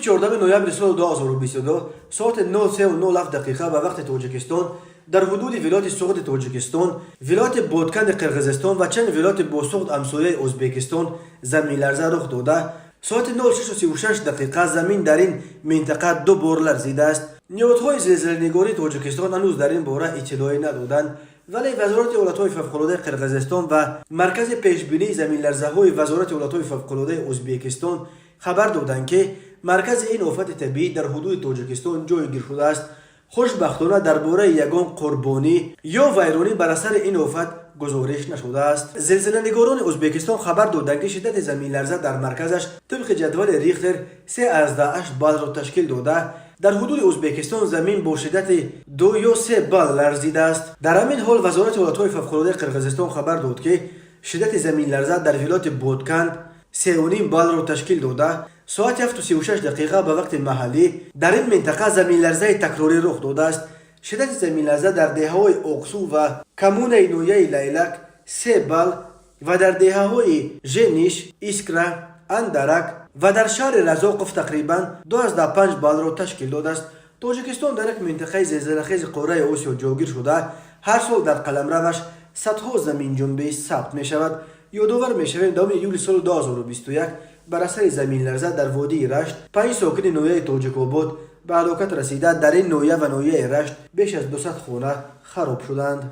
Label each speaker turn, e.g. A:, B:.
A: 14 نوامبر سال 2022 ساعت 9:07 دقیقه به وقت تاجیکستان در حدود ولایت سوغد تاجیکستان، ولایت بادکند قرقیزستان و چند ولایت با سوغد همسایه ازبکستان زمین لرزه رخ داده. ساعت 06:36 دقیقه زمین در این منطقه دو بار لرزیده است. نهادهای زلزله‌نگاری تاجیکستان هنوز در این باره اطلاعی ندادند، ولی وزارت حالتهای فوق‌العاده قرقیزستان و مرکز پیشبینی زمین لرزه‌های وزارت حالتهای فوق‌العاده ازبکستان خبر دادند که مرکز این آفت طبیعی در حدود تاجیکستان جایگیر شده است. خوشبختانه درباره یگان قربانی یا ویرانی بر اثر این آفت گزارش نشده است. زلزله‌نگاران ازبکستان خبر دادند که شدت زمین لرزه در مرکزش طبق جدول ریختر 3.8 بال را تشکیل داده. در حدود ازبکستان زمین با شدت 2 یا 3 بال لرزیده است. در همین حال وزارت حالتهای فوق‌العاده قرقیزستان خبر داد که شدت زمین لرزه در ولایت بادکند 3.5 بال را تشکیل داده. ساعت 7:36 دقیقه به وقت محلی در این منطقه زمین لرزه تکراری رخ داده است. شدت زمین لرزه در دهه‌های اقصو و کمون نویه لیلک 3 بال و در دهه‌های ژنیش، اسکرا، اندرک و در شهر رزاقف تقریبا 2.5 بال را تشکیل داده است. تاجیکستان در یک منطقه زلزله‌خیز قاره آسیا جاگیر شده. هر سال در قلمروش صدها زمین جنبش ثبت می شود. یادآور می شویم دوم یولی سال 2021 بر اثر زمین لرزه در وادی رشت 5 ساکن نویه تاجیک‌آباد به هلاکت رسیده. در این نویه و نویه رشت بیش از 200 خانه خراب شدند.